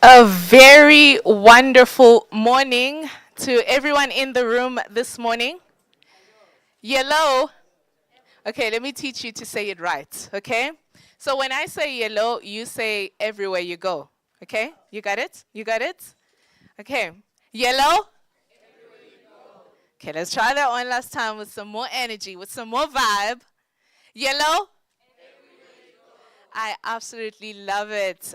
A very wonderful morning to everyone in the room this morning. Yellow. Okay, let me teach you to say it right, okay? So when I say yellow, you say everywhere you go, okay? You got it? You got it? Okay. Yellow. Okay, let's try that one last time with some more energy, with some more vibe. Yellow. I absolutely love it.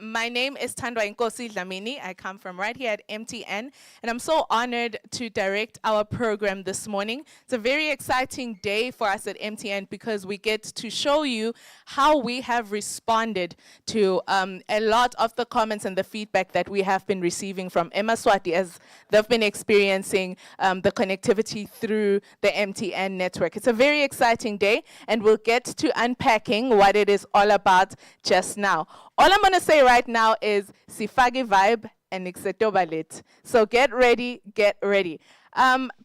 My name is Tandwa Inkosi Dlamini. I come from right here at MTN, and I'm so honored to direct our program this morning. It's a very exciting day for us at MTN because we get to show you how we have responded to a lot of the comments and the feedback that we have been receiving from Eswatini as they've been experiencing the connectivity through the MTN network. It's a very exciting day, and we'll get to unpacking what it is all about just now. All I'm going to say right now is Fak'ivibe and Ixetobalit. So get ready, get ready.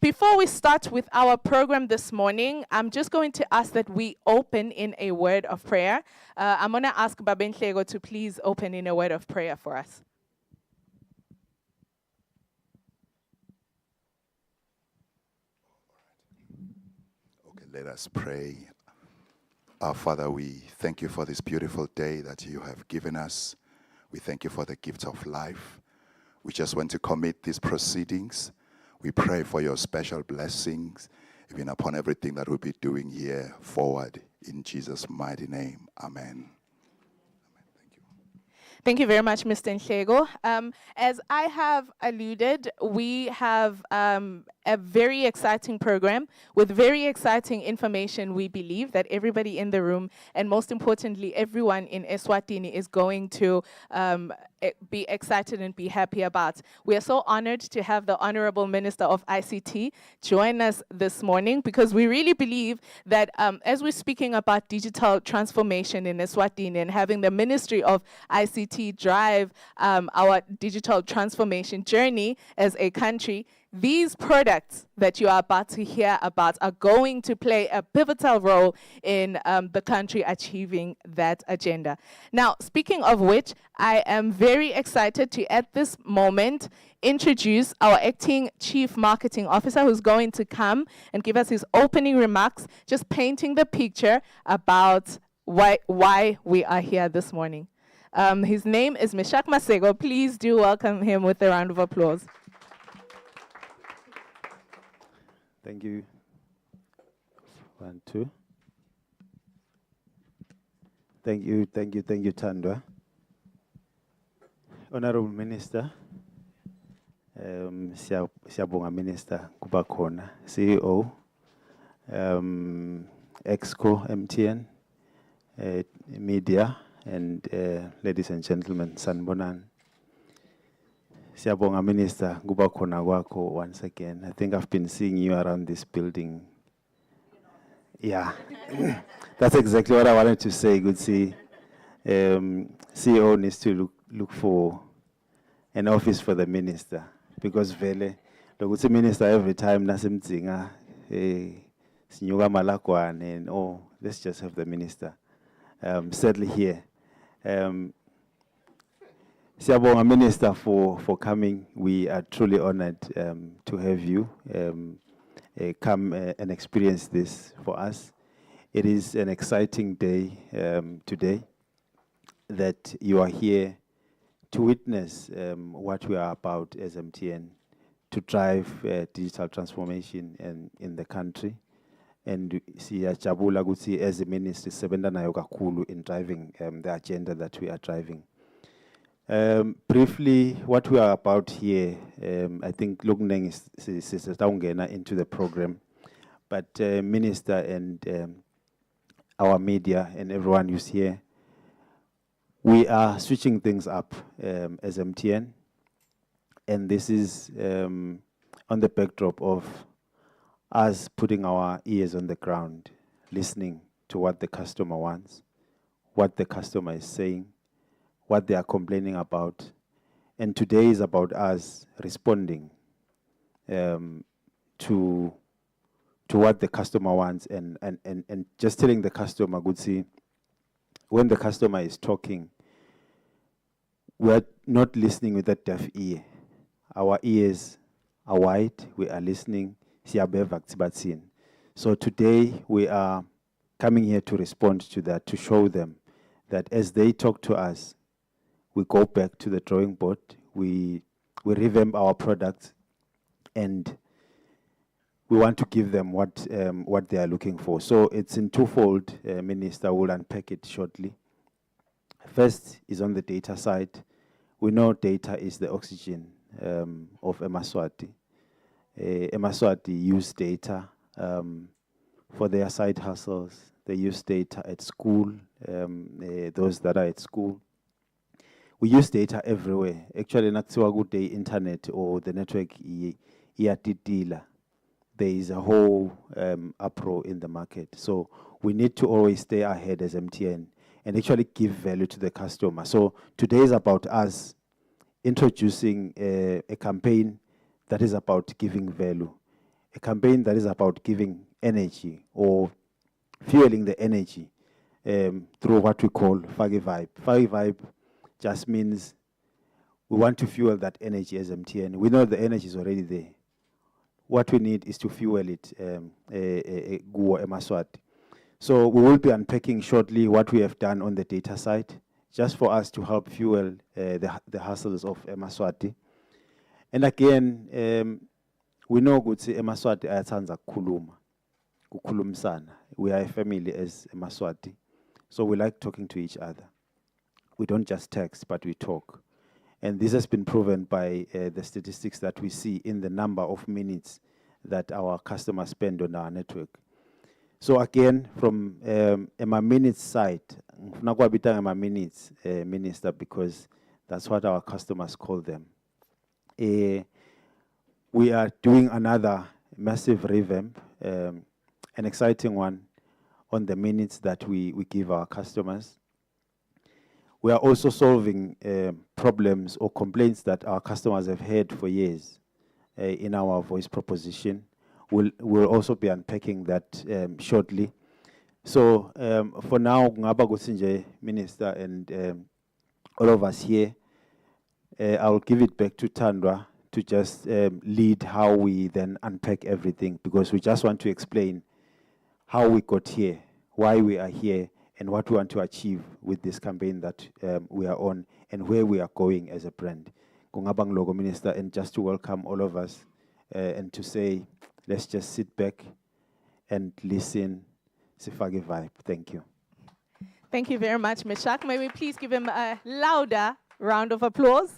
Before we start with our program this morning, I'm just going to ask that we open in a word of prayer. I'm going to ask Babenhlego to please open in a word of prayer for us. Okay, let us pray. Our Father, we thank you for this beautiful day that you have given us. We thank you for the gift of life. We just want to commit these proceedings. We pray for your special blessings, even upon everything that we'll be doing here forward. In Jesus' mighty name, amen. Thank you very much, Mr. Nhlego. As I have alluded, we have a very exciting program with very exciting information. We believe that everybody in the room, and most importantly, everyone in Eswatini, is going to be excited and be happy about. We are so honored to have the Honourable Minister of ICT join us this morning because we really believe that as we're speaking about digital transformation in Eswatini and having the Ministry of ICT drive our digital transformation journey as a country, these products that you are about to hear about are going to play a pivotal role in the country achieving that agenda. Now, speaking of which, I am very excited to, at this moment, introduce our acting Chief Marketing Officer who's going to come and give us his opening remarks, just painting the picture about why we are here this morning. His name is Meshack Maseko. Please do welcome him with a round of applause. Thank you. 1, 2. Thank you, Tandwa. Honourable Minister, Siyabonga Minister Kubakhona, CEO, Exco, MTN, Media, and ladies and gentlemen, Sanbonan. Siyabonga Minister Kubakhona kwakho once again. I think I've been seeing you around this building. Yeah, that's exactly what I wanted to say. Good see. CEO needs to look for an office for the minister because vele lokuthi minister every time nasemdzinga sinyuka malakwane and let's just have the minister sadly here. Siyabonga Minister for coming. We are truly honored to have you come and experience this for us. It is an exciting day today that you are here to witness what we are about as MTN to drive digital transformation in the country. And siyajabula ukuthi as a ministry sebenza nayo kakhulu in driving the agenda that we are driving. Briefly, what we are about here, I think looking into the program, but Minister and our media and everyone who's here, we are switching things up as MTN, and this is on the backdrop of us putting our ears on the ground, listening to what the customer wants, what the customer is saying, what they are complaining about. And today is about us responding to what the customer wants and just telling the customer, good see, when the customer is talking, we're not listening with a deaf ear. Our ears are wide, we are listening. Siyabeva kutsibatsini. So today we are coming here to respond to that, to show them that as they talk to us, we go back to the drawing board, we revamp our products, and we want to give them what they are looking for. So it's in twofold. Minister will unpack it shortly. First is on the data side. We know data is the oxygen of Eswatini. Eswatini use data for their side hustles. They use data at school, those that are at school. We use data everywhere. Actually, nakutsiwa the internet or the network iyatitila. There is a whole uproar in the market. So we need to always stay ahead as MTN and actually give value to the customer. So today is about us introducing a campaign that is about giving value, a campaign that is about giving energy or fueling the energy through what we call Fak'ivibe. Fak'ivibe just means we want to fuel that energy as MTN. We know the energy is already there. What we need is to fuel it, Eswatini. So we will be unpacking shortly what we have done on the data side, just for us to help fuel the hustles of Eswatini. And again, we know ukuthi Eswatini ayathanda kukhuluma. We are a family as Eswatini, so we like talking to each other. We don't just text, but we talk. And this has been proven by the statistics that we see in the number of minutes that our customers spend on our network. So again, from a minutes side, minutes, Minister, because that's what our customers call them. We are doing another massive revamp, an exciting one on the minutes that we give our customers. We are also solving problems or complaints that our customers have had for years in our voice proposition. We'll also be unpacking that shortly. So for now, ngaba kusinje, Minister, and all of us here, I'll give it back to Tandwa to just lead how we then unpack everything, because we just want to explain how we got here, why we are here, and what we want to achieve with this campaign that we are on, and where we are going as a brand. Kungabang Logo Minister, and just to welcome all of us and to say, let's just sit back and listen. Fak'ivibe. Thank you. Thank you very much, Meshack. May we please give him a louder round of applause?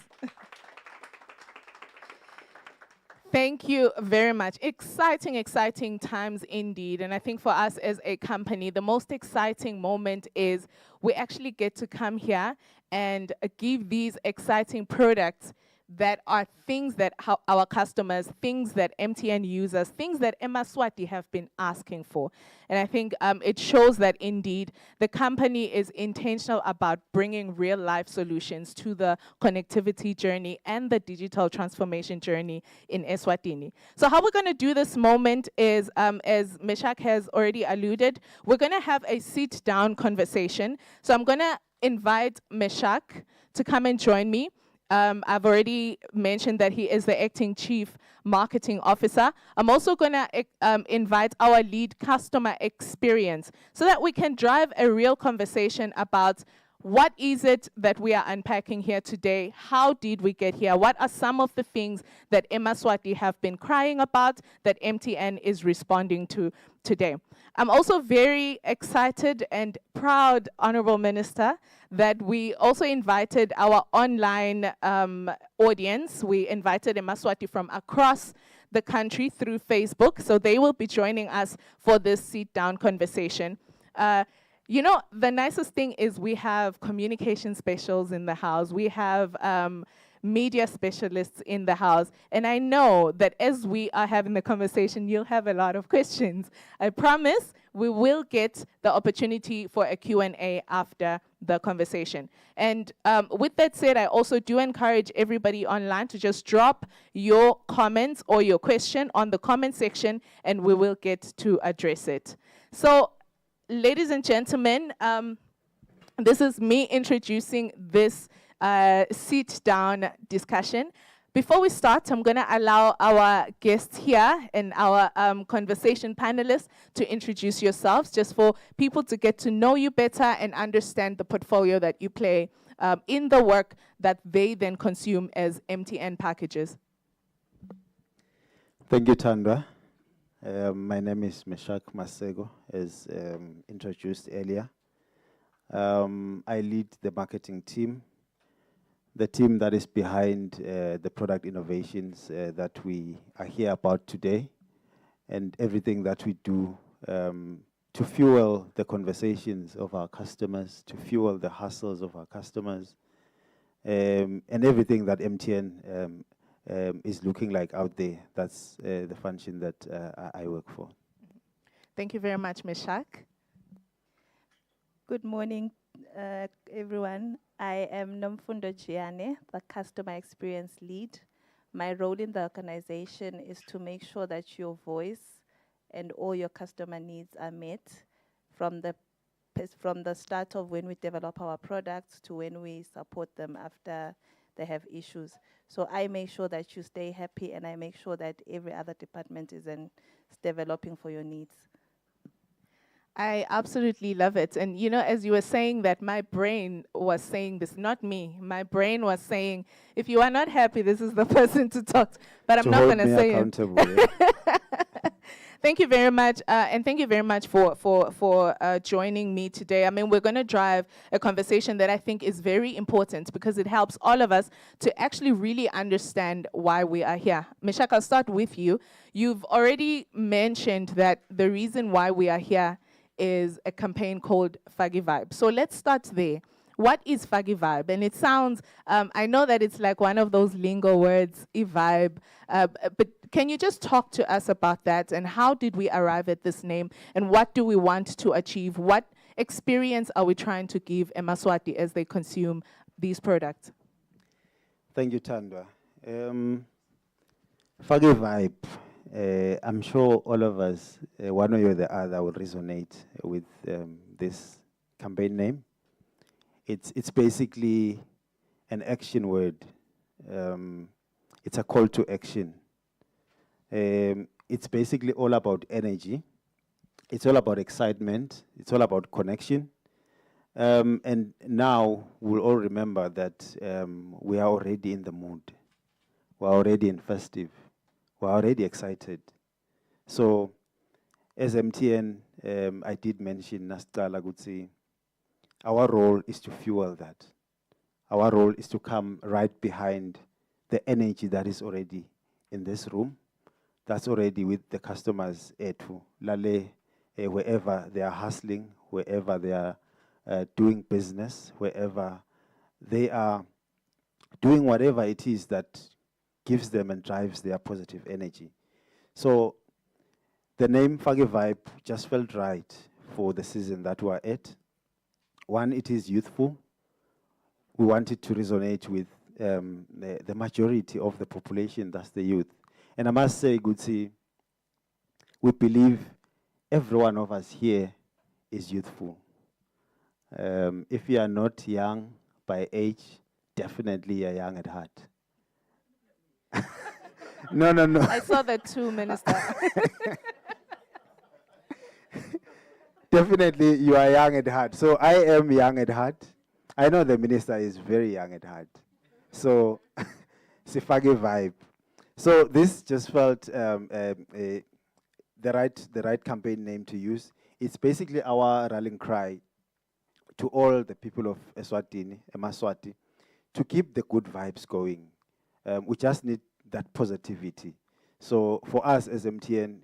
Thank you very much. Exciting, exciting times indeed. And I think for us as a company, the most exciting moment is we actually get to come here and give these exciting products that are things that our customers, things that MTN users, things that Eswatini have been asking for. And I think it shows that indeed the company is intentional about bringing real life solutions to the connectivity journey and the digital transformation journey in Eswatini. So how we're going to do this moment is, as Meshack has already alluded, we're going to have a sit-down conversation. So I'm going to invite Meshack to come and join me. I've already mentioned that he is the acting chief marketing officer. I'm also going to invite our lead customer experience so that we can drive a real conversation about what is it that we are unpacking here today? How did we get here? What are some of the things that Eswatini have been crying about that MTN is responding to today? I'm also very excited and proud, Honourable Minister, that we also invited our online audience. We invited Eswatini from across the country through Facebook, so they will be joining us for this sit-down conversation. You know, the nicest thing is we have communication specials in the house. We have media specialists in the house. And I know that as we are having the conversation, you'll have a lot of questions. I promise we will get the opportunity for a Q&A after the conversation. And with that said, I also do encourage everybody online to just drop your comments or your question on the comment section, and we will get to address it. So, ladies and gentlemen, this is me introducing this sit-down discussion. Before we start, I'm going to allow our guests here and our conversation panelists to introduce yourselves, just for people to get to know you better and understand the portfolio that you play in the work that they then consume as MTN packages. Thank you, Tandwa. My name is Meshack Maseko, as introduced earlier. I lead the marketing team, the team that is behind the product innovations that we are here about today, and everything that we do to fuel the conversations of our customers, to fuel the hustles of our customers, and everything that MTN is looking like out there. That's the function that I work for. Thank you very much, Meshack. Good morning, everyone. I am Nomfundo Jiyane, the Customer Experience Lead. My role in the organization is to make sure that your voice and all your customer needs are met from the start of when we develop our products to when we support them after they have issues. So I make sure that you stay happy, and I make sure that every other department is developing for your needs. I absolutely love it. And you know, as you were saying that, my brain was saying this, not me. My brain was saying, if you are not happy, this is the person to talk to. But I'm not going to say it. Thank you very much, and thank you very much for joining me today. I mean, we're going to drive a conversation that I think is very important, because it helps all of us to actually really understand why we are here. Meshack, I'll start with you. You've already mentioned that the reason why we are here is a campaign called Fak'ivibe. So let's start there. What is Fak'ivibe? And it sounds, I know that it's like one of those lingo words, e-vibe, but can you just talk to us about that, and how did we arrive at this name, and what do we want to achieve? What experience are we trying to give eMaswati as they consume these products? Thank you, Tandwa. Fak'ivibe. I'm sure all of us, one way or the other, will resonate with this campaign name. It's basically an action word. It's a call to action. It's basically all about energy. It's all about excitement. It's all about connection. And now we'll all remember that we are already in the mood. We're already in festive. We're already excited. So, as MTN, I did mention Nastala Gutsi, our role is to fuel that. Our role is to come right behind the energy that is already in this room, that's already with the customers to Lale, wherever they are hustling, wherever they are doing business, wherever they are doing whatever it is that gives them and drives their positive energy. So the name Fak'ivibe just felt right for the season that we're at. One, it is youthful. We wanted to resonate with the majority of the population, that's the youth. And I must say, Gutsi, we believe every one of us here is youthful. If you are not young by age, definitely you're young at heart. No. I saw that too, Minister. Definitely you are young at heart. So I am young at heart. I know the minister is very young at heart. So, it's a Fak'ivibe. So this just felt the right campaign name to use. It's basically our rallying cry to all the people of Eswatini, eMaswati, to keep the good vibes going. We just need that positivity. So for us as MTN,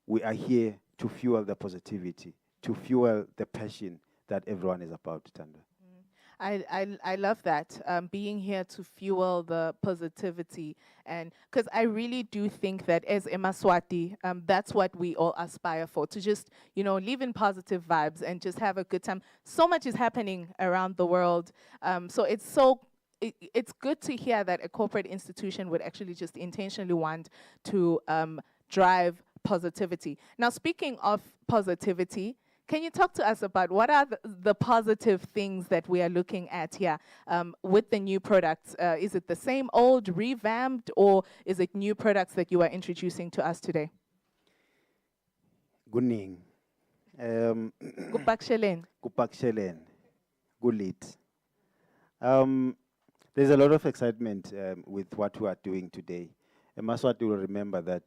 we are here to fuel the positivity, to fuel the passion that everyone is about, Tanda. I love that, being here to fuel the positivity, and because I really do think that as eMaswati, that's what we all aspire for, to just, you know, live in positive vibes and just have a good time. So much is happening around the world, so it's good to hear that a corporate institution would actually just intentionally want to drive positivity. Now, speaking of positivity, Can you talk to us about what are the positive things that we are looking at here with the new products? Is it the same old, revamped, or is it new products that you are introducing to us today? Kuning. Kupaksheleni. Kupaksheleni. Kulit. There's a lot of excitement with what we are doing today. Maswati will remember that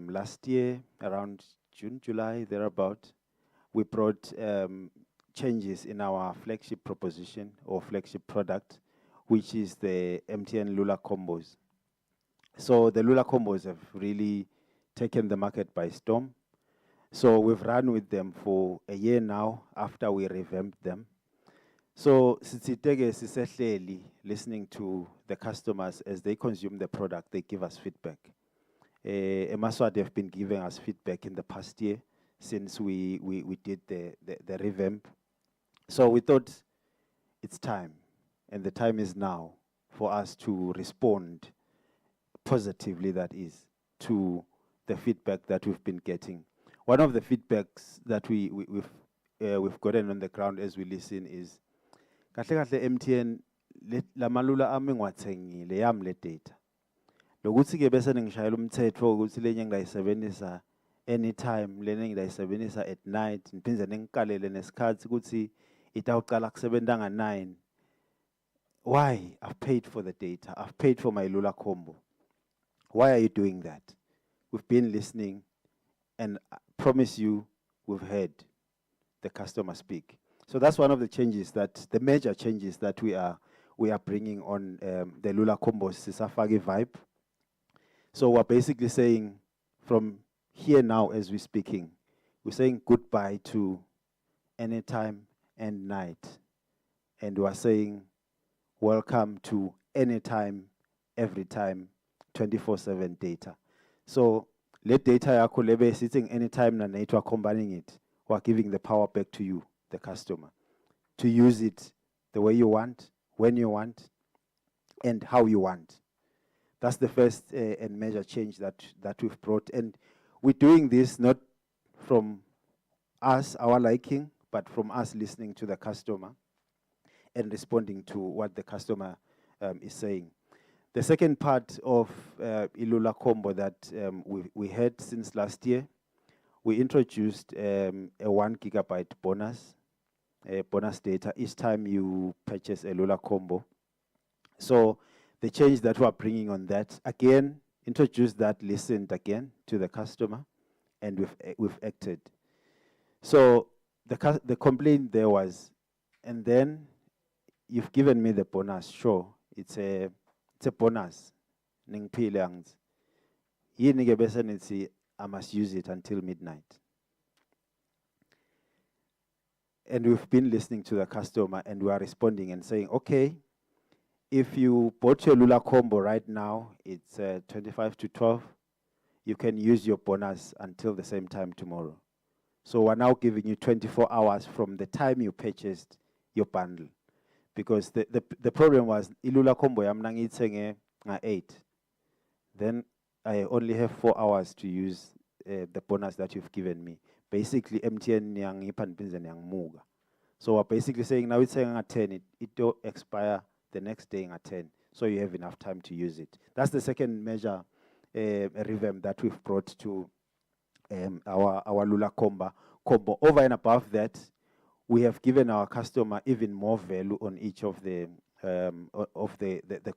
last year, around June, July, thereabout, we brought changes in our flagship proposition or flagship product, which is the MTN Lula Combos. So the Lula Combos have really taken the market by storm. So we've run with them for a year now after we revamped them. So sisehleli listening to the customers as they consume the product, they give us feedback. Maswati have been giving us feedback in the past year since we did the revamp. So we thought it's time, and the time is now for us to respond positively, that is, to the feedback that we've been getting. One of the feedbacks that we've gotten on the ground as we listen is, kahle kahle MTN la malula ami ngiwathengile yami le data. Lokuthi ke bese ngishayela umthetho ukuthi lenye ngiyisebenzisa anytime, lena ngiyisebenzisa at night, ngiphinde ngikalele nesikhathi ukuthi itawuqala kusebenza nga9. Why? I've paid for the data. I've paid for my Lula combo. Why are you doing that? We've been listening, and I promise you, we've heard the customer speak. So that's one of the changes, the major changes that we are bringing on the Lula combos, Fak'ivibe. So we're basically saying, from here now as we're speaking, we're saying goodbye to anytime and night. And we're saying welcome to anytime, every time, 24/7 data. So let data yakho lebe sitting anytime na night, we're combining it. We're giving the power back to you, the customer, to use it the way you want, when you want, and how you want. That's the first and major change that we've brought. And we're doing this not from us, our liking, but from us listening to the customer and responding to what the customer is saying. The second part of Ilula Combo that we had since last year, we introduced a 1 GB bonus data each time you purchase a Lula Combo. So the change that we're bringing on that, again, introduced that, listened again to the customer, and we've acted. So the complaint there was, and then you've given me the bonus, sure, it's a bonus. I must use it until midnight. And we've been listening to the customer, and we are responding and saying, okay, if you bought your Lula combo right now, it's 25 to 12, you can use your bonus until the same time tomorrow. So we're now giving you 24 hours from the time you purchased your bundle. Because the problem was, Ilula combo yam nangithenge nga 8. Then I only have 4 hours to use the bonus that you've given me. Basically, MTN muga. So we're basically saying now it's saying at 10, it will expire the next day at 10. So you have enough time to use it. That's the second major revamp that we've brought to our Lula combo. Over and above that, we have given our customer even more value on each of the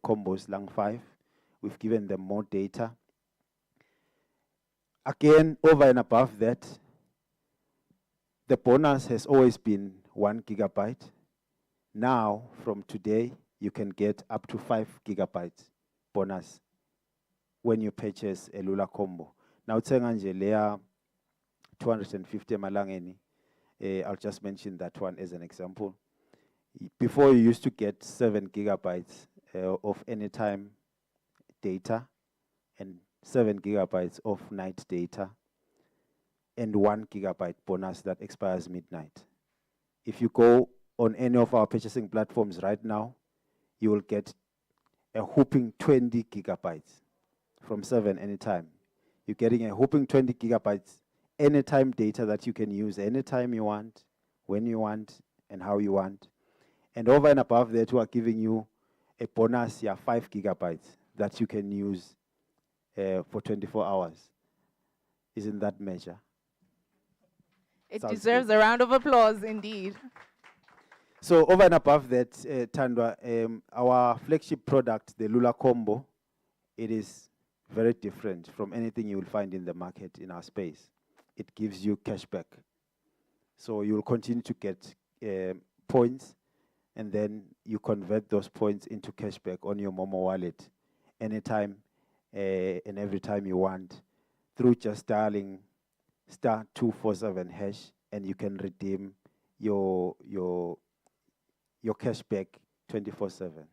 combos, Lang 5. We've given them more data. Again, over and above that, the bonus has always been 1 GB. Now, from today, you can get up to 5 GB bonus when you purchase a Lula combo. Now, Tsenganjelea 250 malangeni. I'll just mention that one as an example. Before, you used to get 7 GB of anytime data and 7 GB of night data and 1 GB bonus that expires midnight. If you go on any of our purchasing platforms right now, you will get a whopping 20 GB from 7 anytime. You're getting a whopping 20 GB anytime data that you can use anytime you want, when you want and how you want. And over and above that, we are giving you a bonus, 5 gigabytes that you can use for 24 hours. Isn't that measure? It Sounds deserves good. a round of applause, indeed. So over and above that, Tandwa, our flagship product, the Lula Combo, it is very different from anything you will find in the market in our space. It gives you cashback. So you'll continue to get points, and then you convert those points into cashback on your Momo wallet anytime and every time you want through just dialing *247 hash, and you can redeem your cashback 24/7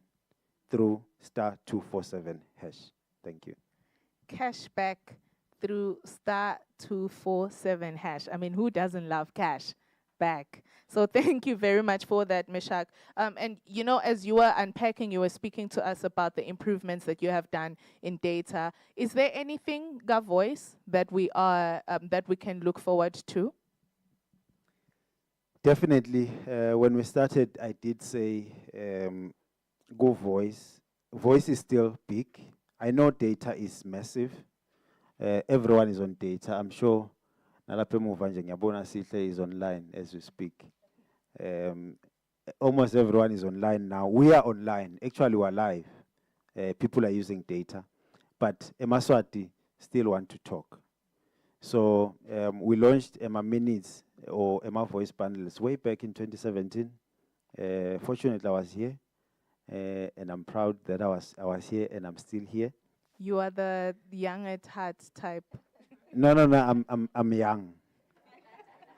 through *247 hash. Thank you. Cashback through *247 hash. I mean, who doesn't love cash back? So thank you very much for that, Meshack. And you know, as you were unpacking, you were speaking to us about the improvements that you have done in data. Is there anything, GovVoice, that we can look forward to? Definitely. When we started, I did say go voice. Voice is still big. I know data is massive. Everyone is on data. I'm sure Nalaphe Muvanje Nyabona Sihle is online as we speak. Almost everyone is online now. We are online. Actually, we are live. People are using data. But Emaswati still want to talk. So we launched Emma Minutes or Emma Voice Bundles way back in 2017. Fortunately, I was here. And I'm proud that I was here and I'm still here. You are the young at heart type. No, I'm young.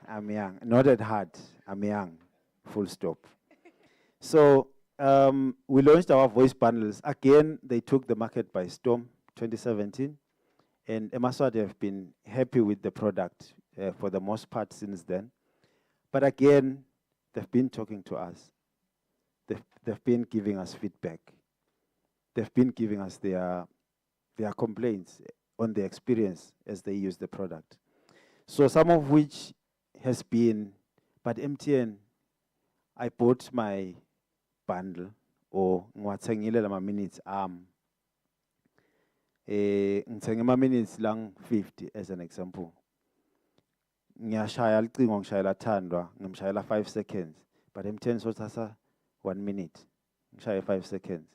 I'm young. Not at heart. I'm young. Full stop. So we launched our voice bundles. Again, they took the market by storm, 2017. And Emaswati have been happy with the product for the most part since then. But again, they've been talking to us. They've been giving us feedback. They've been giving us their complaints on the experience as they use the product. So some of which has been, but MTN, I bought my bundle, or ngiwathengile lama minutes ngithenge ama minutes lang 50 as an example. Ngiyashaya licingo ngishayela Thandwa, ngimshayela 5 seconds, but MTN sothatha 1 minute. Ngishaye 5 seconds.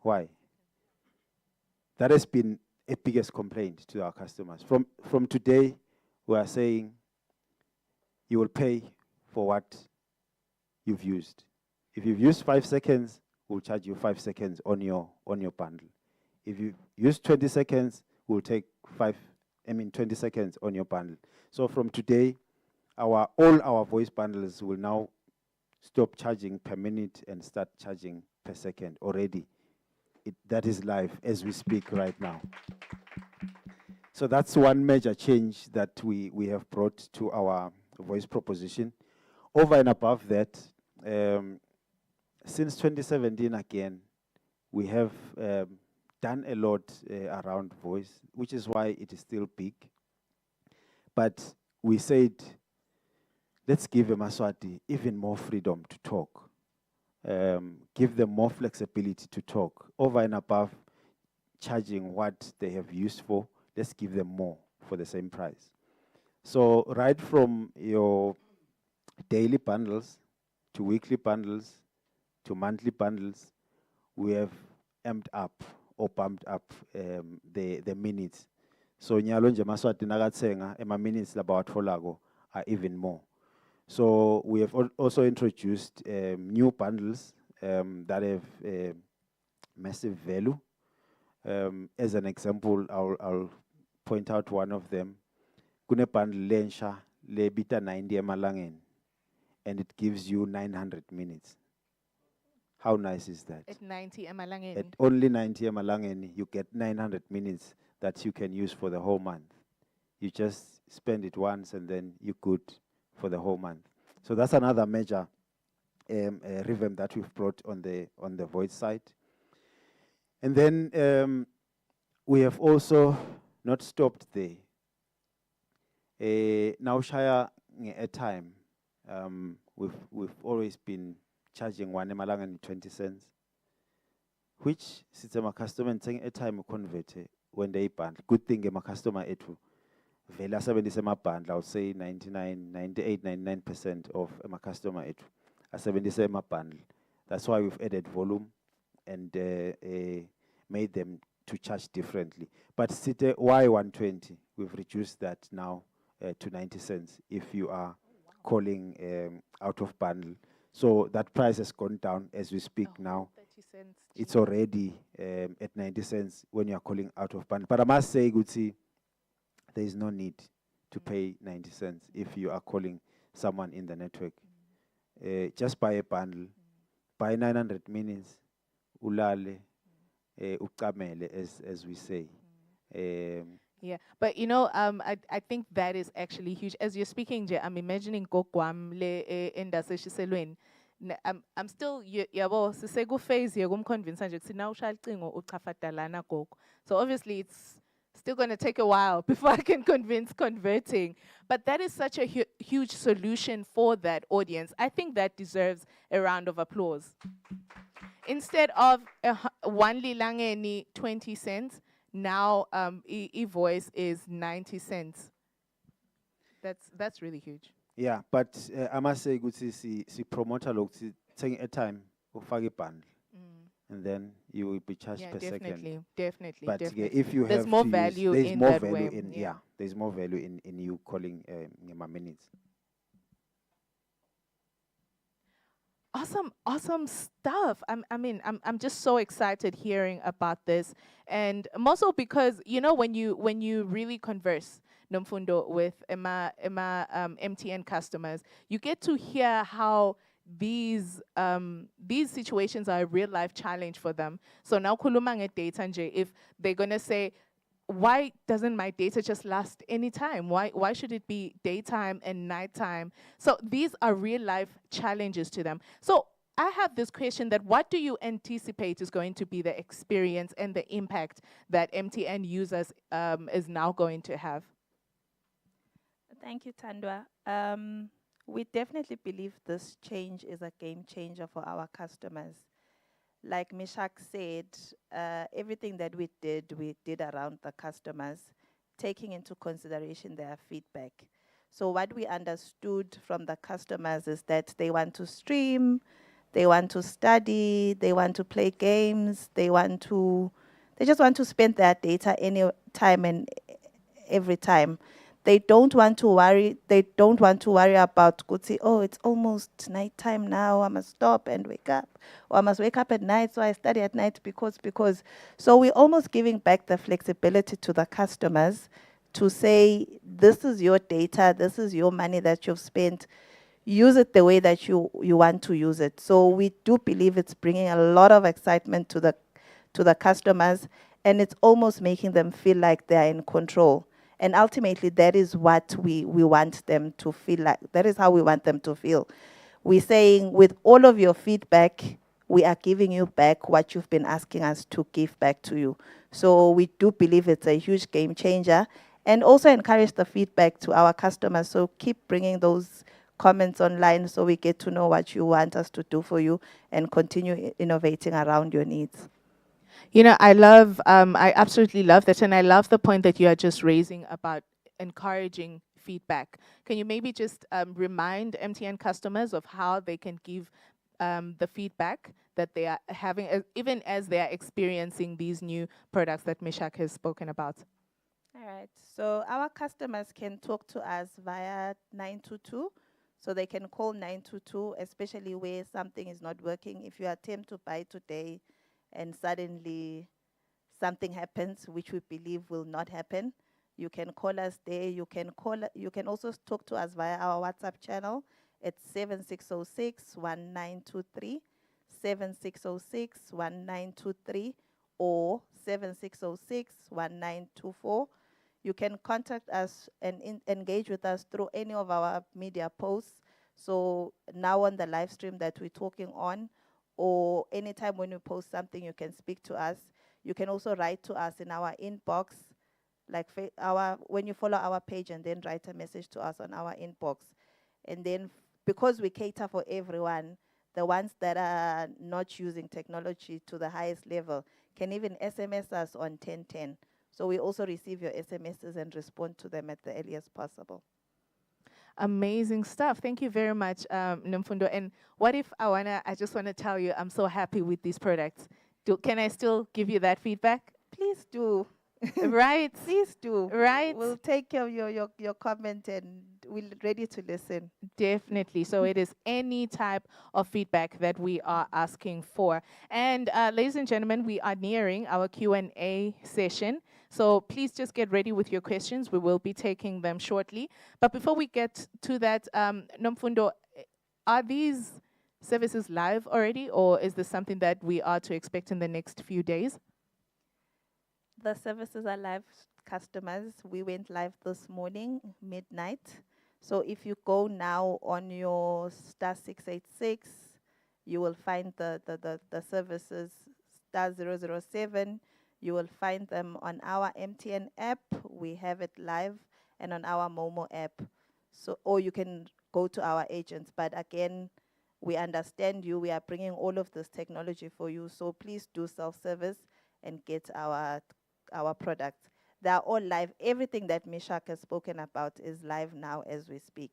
Why? That has been a biggest complaint to our customers. From today, we are saying you will pay for what you've used. If you've used 5 seconds, we'll charge you 5 seconds on your bundle. If you use 20 seconds, we'll take 20 seconds on your bundle. So from today, all our voice bundles will now stop charging per minute and start charging per second already. That is live as we speak right now. So that's one major change that we have brought to our voice proposition. Over and above that, since 2017 again, we have done a lot around voice, which is why it is still big. But we said, let's give Emaswati even more freedom to talk. Give them more flexibility to talk. Over and above charging what they have used for, let's give them more for the same price. So right from your daily bundles to weekly bundles to monthly bundles, we have amped up or bumped up the minutes. So nyalo nje Maswati nakathenga ema minutes labawatfolago are even more. So we have also introduced new bundles that have massive value. As an example, I'll point out one of them. Kune bundle lensha lebita 90 emalangeni, and it gives you 900 minutes. How nice is that? At 90 emalangeni. At only 90 emalangeni, you get 900 minutes that you can use for the whole month. You just spend it once and then you're good for the whole month. So that's another major revamp that we've brought on the voice side. And then we have also not stopped there. Now shaya airtime, we've always been charging 1 emalanga and 20 cents, which system a customer and saying a time convert when they bundle. Good thing my customer etu vela 70 bundle, I would say 99% of my customer etu a 70 bundle. That's why we've added volume and made them to charge differently. But why 120? We've reduced that now to 90 cents if you are calling out of bundle. So that price has gone down as we speak now. 30 cents. It's already at 90 cents when you are calling out of bundle. But I must say, Gutsi, there is no need to pay 90 cents if you are calling someone in the network. Just buy a bundle, buy 900 minutes, ulale, ukamele, as we say. Yeah, but you know, I think that is actually huge. As you're speaking, I'm imagining Gokwam le endase shiselweni. I'm still yabo sisegu phase convince nje kuthi na ushaya ucingo uchafatalana gogo. So obviously it's still going to take a while before I can convince converting. But that is such a huge solution for that audience. I think that deserves a round of applause. Instead of 1 lilangeni 20 cents, now e-voice is 90 cents. That's really huge. Yeah, but I must say, good see promoter look taking a time for fagi bundle, and then you will be charged per second. Definitely. But definitely. if you there's have more to value use, there's in more that value way. in there's more value in you calling my minutes. Awesome stuff. I'm just so excited hearing about this, and more so because when you really converse Nomfundo with MTN customers, you get to hear how these situations are a real life challenge for them. So now kuluma nge data nje, if they're gonna say, why doesn't my data just last anytime? Why should it be daytime and nighttime? So these are real life challenges to them. So I have this question that what do you anticipate is going to be the experience and the impact that MTN users is now going to have? Thank you, Tandwa. We definitely believe this change is a game changer for our customers. Like Meshack said, everything that we did around the customers, taking into consideration their feedback. So what we understood from the customers is that they want to stream, they want to study, they want to play games, they just want to spend their data any time and every time. They don't want to worry. They don't want to worry about, oh, it's almost nighttime now. I must stop and wake up, or I must wake up at night, so I study at night because. So we're almost giving back the flexibility to the customers to say, this is your data, this is your money that you've spent. Use it the way that you want to use it. So we do believe it's bringing a lot of excitement to the customers, and it's almost making them feel like they're in control. And ultimately, that is what we want them to feel like. That is how we want them to feel. We're saying, with all of your feedback, we are giving you back what you've been asking us to give back to you. So we do believe it's a huge game changer, and also encourage the feedback to our customers. So keep bringing those comments online so we get to know what you want us to do for you and continue innovating around your needs. I absolutely love that. And I love the point that you are just raising about encouraging feedback. Can you maybe just remind MTN customers of how they can give the feedback that they are having, even as they are experiencing these new products that Meshack has spoken about? All right. So our customers can talk to us via 922. So they can call 922, especially where something is not working. If you attempt to buy today, and suddenly something happens, which we believe will not happen, you can call us there. You can also talk to us via our WhatsApp channel. It's 7606-1923, 7606-1923, or 7606-1924. You can contact us and engage with us through any of our media posts. So now on the live stream that we're talking on, or anytime when we post something, you can speak to us. You can also write to us in our inbox, like when you follow our page and then write a message to us on our inbox. And then because we cater for everyone, the ones that are not using technology to the highest level can even SMS us on 1010. So we also receive your SMSs and respond to them at the earliest possible. Amazing stuff. Thank you very much, Nomfundo. And what if I just want to tell you I'm so happy with these products. Can I still give you that feedback? Please do. Right? Please do. Right? We'll take care of your comment and we're ready to listen. Definitely. So it is any type of feedback that we are asking for. And ladies and gentlemen, we are nearing our Q&A session. So please just get ready with your questions. We will be taking them shortly. But before we get to that, Nomfundo, are these services live already, or is this something that we are to expect in the next few days? The services are live, customers. We went live this morning, midnight. So if you go now on your *686, you will find the services *007. You will find them on our MTN app. We have it live, and on our Momo app. So, or you can go to our agents. But again, we understand you. We are bringing all of this technology for you. So please do self-service and get our products. They are all live. Everything that Meshack has spoken about is live now as we speak.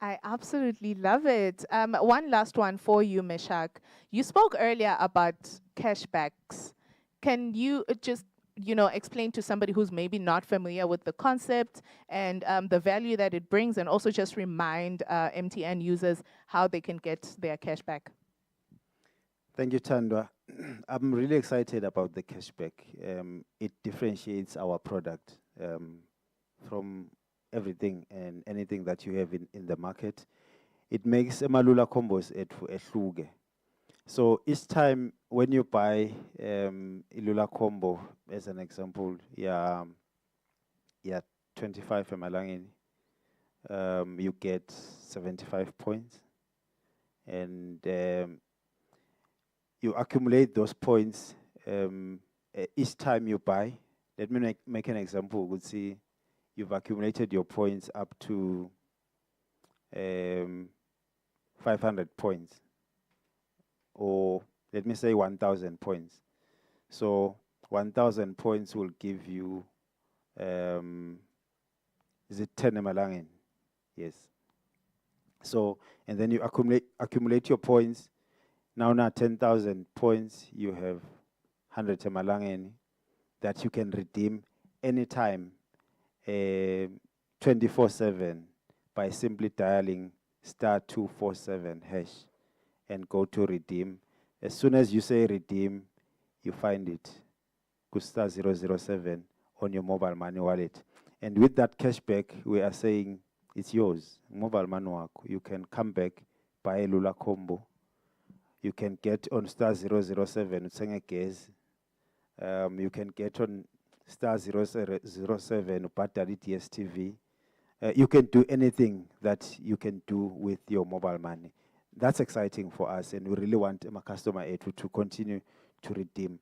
I absolutely love it. One last one for you, Meshack. You spoke earlier about cashbacks. Can you just explain to somebody who's maybe not familiar with the concept and the value that it brings, and also just remind MTN users how they can get their cashback? Thank you, Tandwa. I'm really excited about the cashback. It differentiates our product from everything and anything that you have in the market. It makes emalula combos ehluke. So each time when you buy ilula combo, as an example, 25 emalangeni, you get 75 points, and you accumulate those points each time you buy. Let me make an example. We'll see you've accumulated your points up to 500 points, or let me say 1,000 points. So 1,000 points will give you, is it 10 emalangeni? Yes. So, and then you accumulate your points. Now 10,000 points, you have 100 emalangeni that you can redeem anytime, 24/7, by simply dialing *247# and go to redeem. As soon as you say redeem, you find it, *007 on your mobile money wallet. And with that cashback, we are saying it's yours, mobile money wako. You can come back, buy a Lula combo. You can get on *007, utsenge gas. You can get on *007, ubhadale DSTV. You can do anything that you can do with your mobile money. That's exciting for us, and we really want my customer to continue to redeem.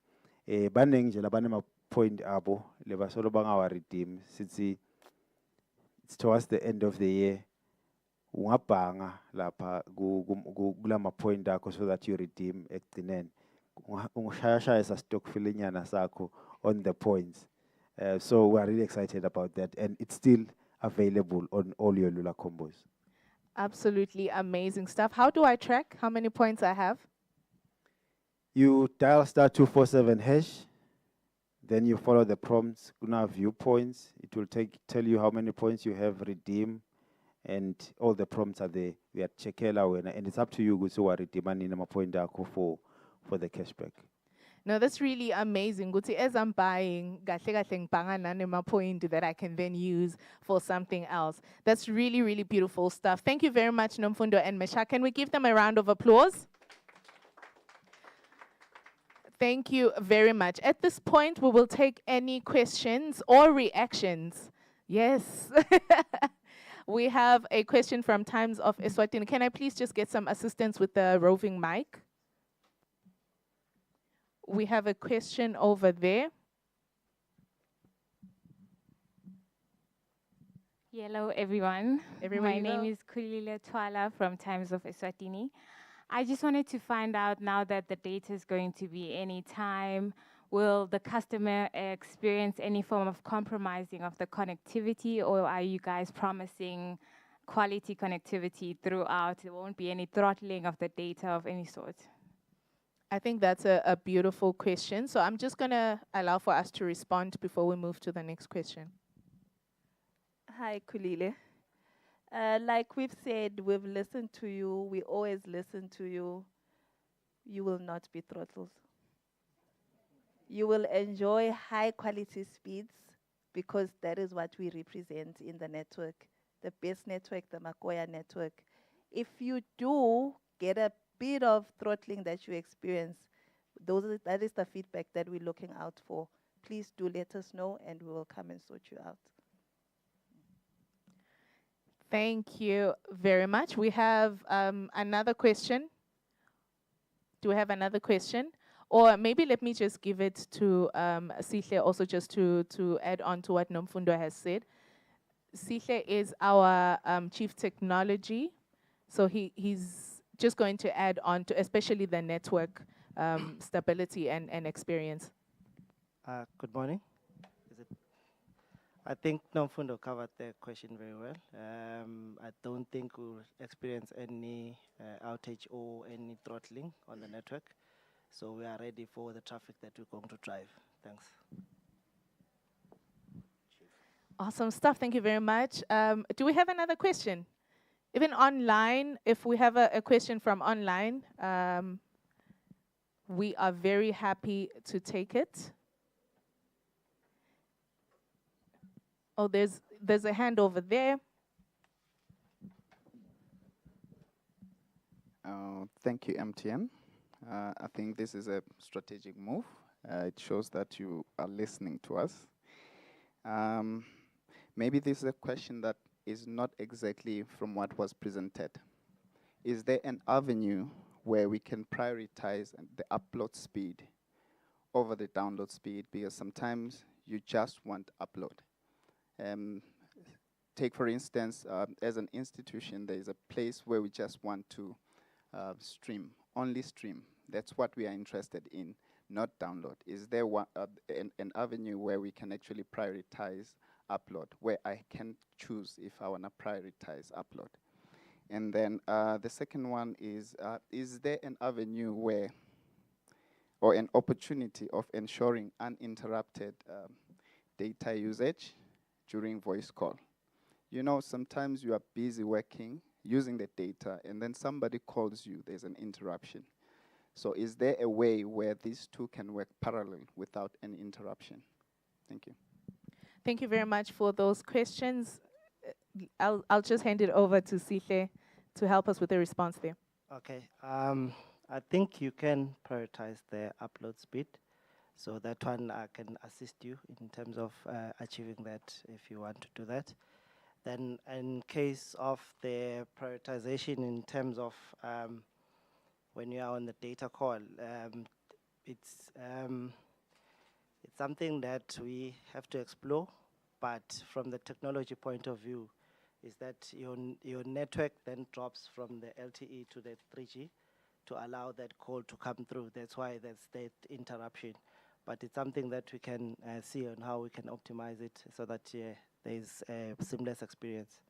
Baneng nje labane point abo leba solo bangawa redeem. It's towards the end of the year. Ungabhanga lapha kulama point akho so that you redeem ekugcineni. Ungashaya sa stock filinyana sakho on the points. So we are really excited about that, and it's still available on all your Lula combos. Absolutely amazing stuff. How do I track how many points I have? You dial *247#, then you follow the prompts. Guna view points. It will tell you how many points you have redeemed, and all the prompts are there. We are checking, and it's up to you to redeem and point for the cashback. No, that's really amazing. Guti, as I'm buying, my point that I can then use for something else. That's really, really beautiful stuff. Thank you very much, Nomfundo and Meshack. Can we give them a round of applause? Thank you very much. At this point, we will take any questions or reactions. Yes. We have a question from Times of Eswatini. Can I please just get some assistance with the roving mic? We have a question over there. Hello, everyone. Everywhere My you name go. is Kulile Twala from Times of Eswatini. I just wanted to find out, now that the data is going to be anytime, will the customer experience any form of compromising of the connectivity, or are you guys promising quality connectivity throughout? There won't be any throttling of the data of any sort. I think that's a beautiful question. So I'm just going to allow for us to respond before we move to the next question. Hi, Kulile. Like we've said, we've listened to you. We always listen to you. You will not be throttled. You will enjoy high quality speeds because that is what we represent in the network, the best network, the Makoya network. If you do get a bit of throttling that you experience, that is the feedback that we're looking out for. Please do let us know and we will come and sort you out. Thank you very much. We have another question. Do we have another question? Or maybe let me just give it to Sihle also, just to add on to what Nomfundo has said. Sihle is our Chief Technology, so he's just going to add on to especially the network stability and experience. Good morning. I think Nomfundo covered the question very well. I don't think we'll experience any outage or any throttling on the network. So we are ready for the traffic that we're going to drive. Thanks. Awesome stuff. Thank you very much. Do we have another question? Even online, if we have a question from online, we are very happy to take it. Oh, there's a hand over there. Thank you, MTN. I think this is a strategic move. It shows that you are listening to us. Maybe this is a question that is not exactly from what was presented. Is there an avenue where we can prioritize the upload speed over the download speed? Because sometimes you just want upload. Take, for instance, as an institution, there is a place where we just want to stream, only stream. That's what we are interested in, not download. Is there an avenue where we can actually prioritize upload, where I can choose if I want to prioritize upload? And then the second one is there an avenue where, or an opportunity of ensuring uninterrupted data usage during voice call? You know, sometimes you are busy working, using the data, and then somebody calls you, there's an interruption. So is there a way where these two can work parallel without any interruption? Thank you. Thank you very much for those questions. I'll just hand it over to Sihle to help us with the response there. Okay. I think you can prioritize the upload speed. So that one I can assist you in terms of achieving that if you want to do that. Then in case of the prioritization in terms of when you are on the data call, it's something that we have to explore, but from the technology point of view, is that your network then drops from the LTE to the 3G to allow that call to come through. That's why there's that interruption. But it's something that we can see on how we can optimize it so that there's a seamless experience.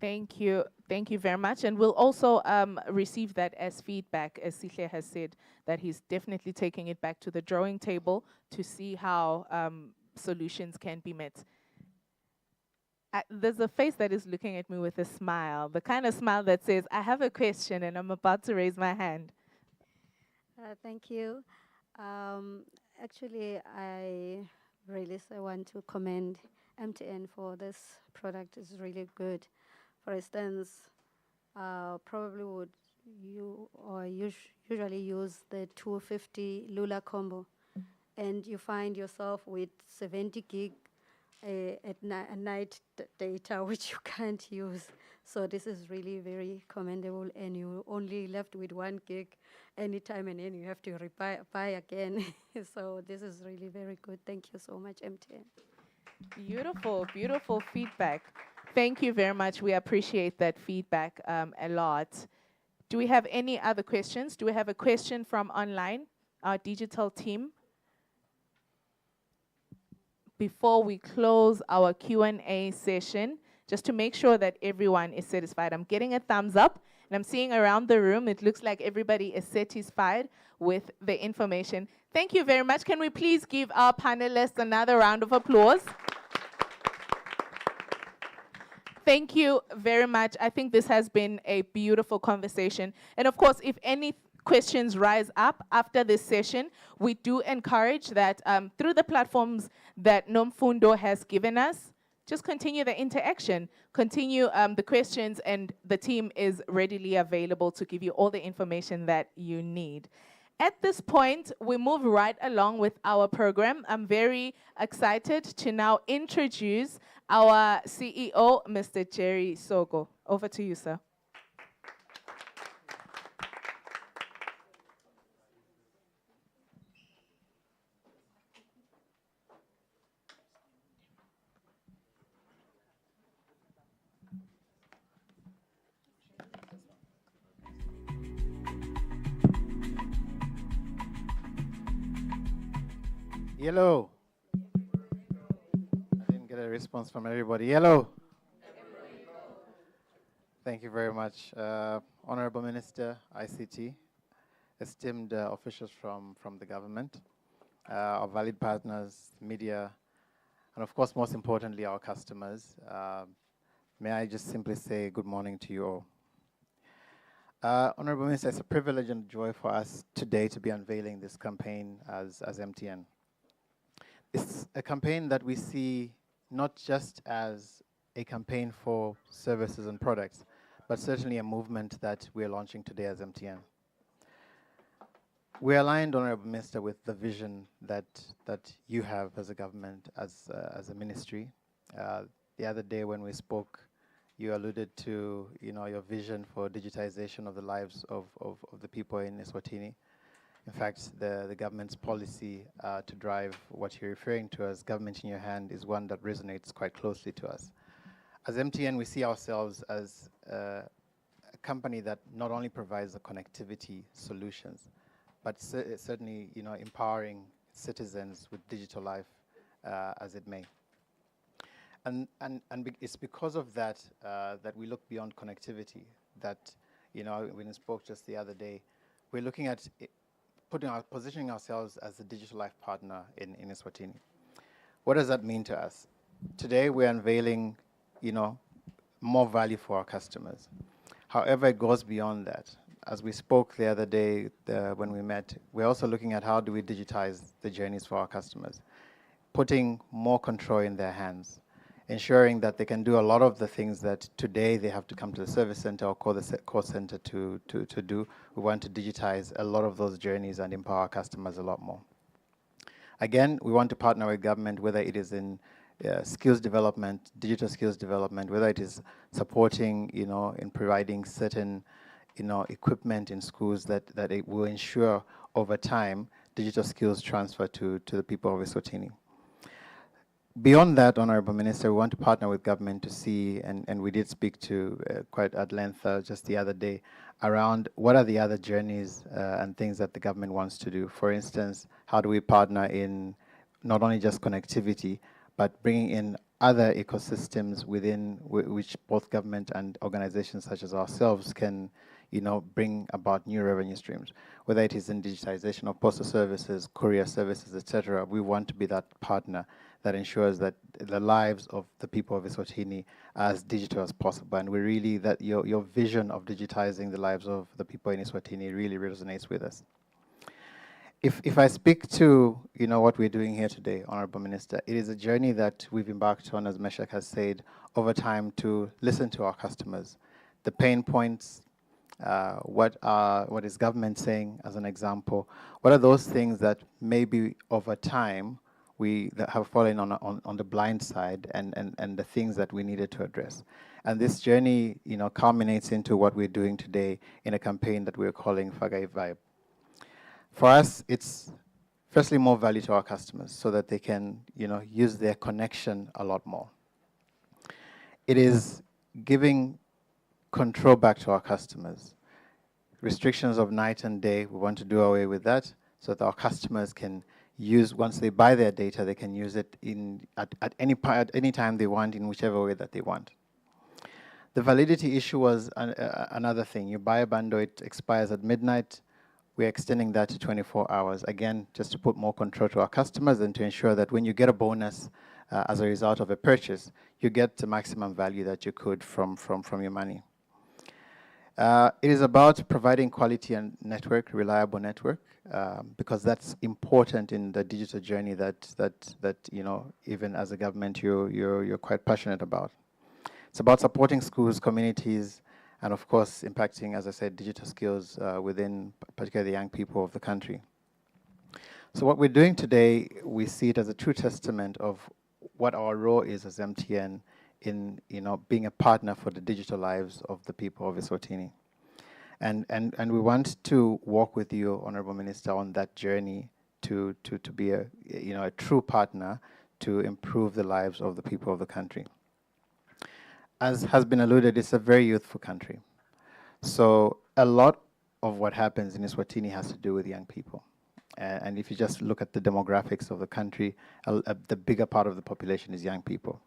Thank you. Thank you very much. And we'll also receive that as feedback, as Sihle has said, that he's definitely taking it back to the drawing table to see how solutions can be met. There's a face that is looking at me with a smile, the kind of smile that says, I have a question and I'm about to raise my hand. Thank you. Actually, I want to commend MTN for this product. It's really good. For instance, probably would you or usually use the 250 Lula combo, and you find yourself with 70 gig at night data which you can't use. So this is really very commendable, and you only left with 1 gig anytime, and then you have to buy again. So this is really very good. Thank you so much, MTN. Beautiful, beautiful feedback. Thank you very much. We appreciate that feedback a lot. Do we have any other questions? Do we have a question from online, our digital team? Before we close our Q&A session, just to make sure that everyone is satisfied. I'm getting a thumbs up, and I'm seeing around the room, it looks like everybody is satisfied with the information. Thank you very much. Can we please give our panelists another round of applause? Thank you very much. I think this has been a beautiful conversation. And of course, if any questions rise up after this session, we do encourage that through the platforms that Nomfundo has given us, just continue the interaction, continue the questions, and the team is readily available to give you all the information that you need. At this point, we move right along with our program. I'm very excited to now introduce our CEO, Mr. Jerry Soko. Over to you, sir. Yellow. I didn't get a response from everybody. Yellow. Thank you very much. Honourable Minister, ICT, esteemed officials from the government, our valued partners, media, and of course, most importantly, our customers. May I just simply say good morning to you all. Honourable Minister, it's a privilege and joy for us today to be unveiling this campaign as MTN. It's a campaign that we see not just as a campaign for services and products, but certainly a movement that we're launching today as MTN. We're aligned, Honourable Minister, with the vision that you have as a government, as a ministry. The other day when we spoke, you alluded to your vision for digitization of the lives of the people in Eswatini. In fact, the government's policy to drive what you're referring to as government in your hand is one that resonates quite closely to us. As MTN, we see ourselves as a company that not only provides the connectivity solutions, but certainly empowering citizens with digital life as it may. And it's because of that that we look beyond connectivity. That when we spoke just the other day, we're looking at positioning ourselves as a digital life partner in Eswatini. What does that mean to us? Today we're unveiling, more value for our customers. However, it goes beyond that. As we spoke the other day when we met, we're also looking at how do we digitize the journeys for our customers, putting more control in their hands, ensuring that they can do a lot of the things that today they have to come to the service center or call the call center to do. We want to digitize a lot of those journeys and empower our customers a lot more. Again, we want to partner with government, whether it is in skills development, digital skills development, whether it is supporting, in providing certain, equipment in schools that it will ensure over time digital skills transfer to the people of Eswatini. Beyond that, Honourable Minister, we want to partner with government to see, and we did speak to quite at length just the other day, around what are the other journeys and things that the government wants to do. For instance, how do we partner in not only just connectivity, but bringing in other ecosystems within which both government and organizations such as ourselves can bring about new revenue streams, whether it is in digitization of postal services, courier services, etc. We want to be that partner that ensures that the lives of the people of Eswatini are as digital as possible. And we really, that your vision of digitizing the lives of the people in Eswatini really resonates with us. If I speak to what we're doing here today, Honourable Minister, it is a journey that we've embarked on, as Meshack has said, over time to listen to our customers, the pain points, what is government saying, as an example. What are those things that maybe over time that have fallen on the blind side, and the things that we needed to address. And this journey, culminates into what we're doing today in a campaign that we're calling Fak'ivibe. For us, it's firstly, more value to our customers so that they can, use their connection a lot more. It is giving control back to our customers. Restrictions of night and day, we want to do away with that so that our customers can use, once they buy their data, they can use it at any time they want, in whichever way that they want. The validity issue was another thing. You buy a bundle, it expires at midnight. We're extending that to 24 hours, again, just to put more control to our customers and to ensure that when you get a bonus as a result of a purchase, you get the maximum value that you could from your money. It is about providing quality and network, reliable network, because that's important in the digital journey that even as a government you're quite passionate about. It's about supporting schools, communities, and of course impacting, as I said, digital skills within particularly the young people of the country. So what we're doing today, we see it as a true testament of what our role is as MTN in being a partner for the digital lives of the people of Eswatini. And we want to walk with you, Honourable Minister, on that journey to be a true partner to improve the lives of the people of the country. As has been alluded, it's a very youthful country. So a lot of what happens in Eswatini has to do with young people. And if you just look at the demographics of the country, the bigger part of the population is young people.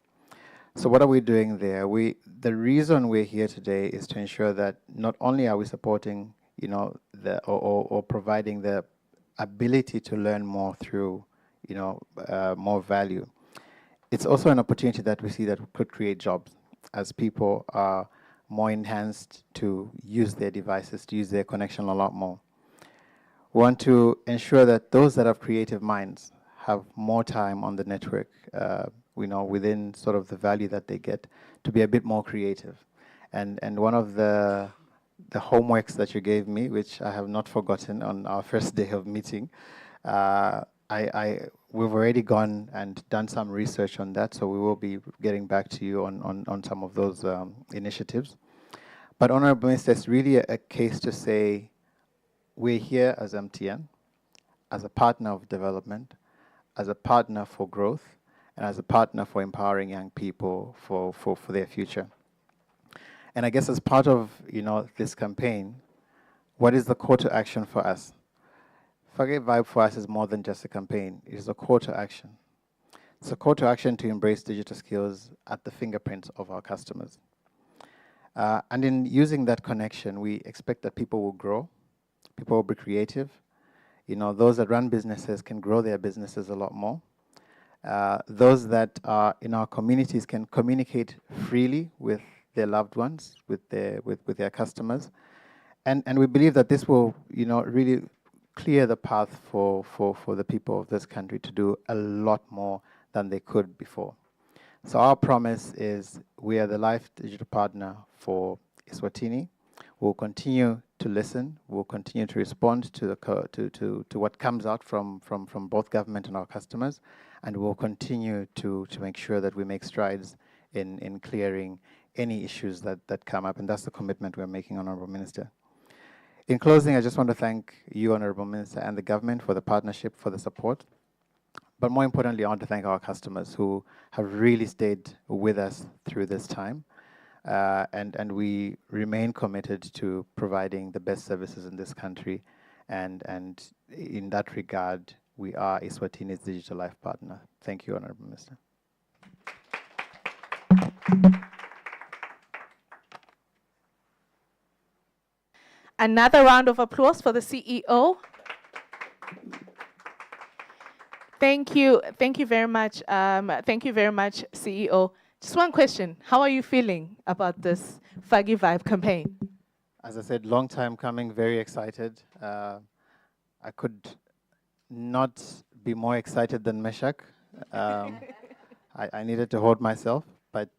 So what are we doing there? The reason we're here today is to ensure that not only are we supporting, or providing the ability to learn more through, more value. It's also an opportunity that we see that could create jobs as people are more enhanced to use their devices, to use their connection a lot more. We want to ensure that those that have creative minds have more time on the network, within sort of the value that they get, to be a bit more creative. And one of the homeworks that you gave me, which I have not forgotten on our first day of meeting, we've already gone and done some research on that, so we will be getting back to you on some of those initiatives. But Honourable Minister, it's really a case to say we're here as MTN, as a partner of development, as a partner for growth, and as a partner for empowering young people for their future. And I guess as part of this campaign, what is the call to action for us? Fak'ivibe for us is more than just a campaign. It is a call to action. It's a call to action to embrace digital skills at the fingerprints of our customers. And in using that connection, we expect that people will grow, people will be creative. Those that run businesses can grow their businesses a lot more. Those that are in our communities can communicate freely with their loved ones, with their customers. And we believe that this will, really clear the path for the people of this country to do a lot more than they could before. So our promise is we are the live digital partner for Eswatini. We'll continue to listen. We'll continue to respond to what comes out from both government and our customers, and we'll continue to make sure that we make strides in clearing any issues that come up, and that's the commitment we're making, Honourable Minister. In closing, I just want to thank you, Honourable Minister, and the government for the partnership, for the support. But more importantly, I want to thank our customers who have really stayed with us through this time. And we remain committed to providing the best services in this country. And in that regard, we are Eswatini's digital life partner. Thank you, Honourable Minister. Another round of applause for the CEO. Thank you very much. Thank you very much, CEO. Just one question. How are you feeling about this Fak'ivibe campaign? As I said, long time coming, very excited. I could not be more excited than Meshack. I needed to hold myself, but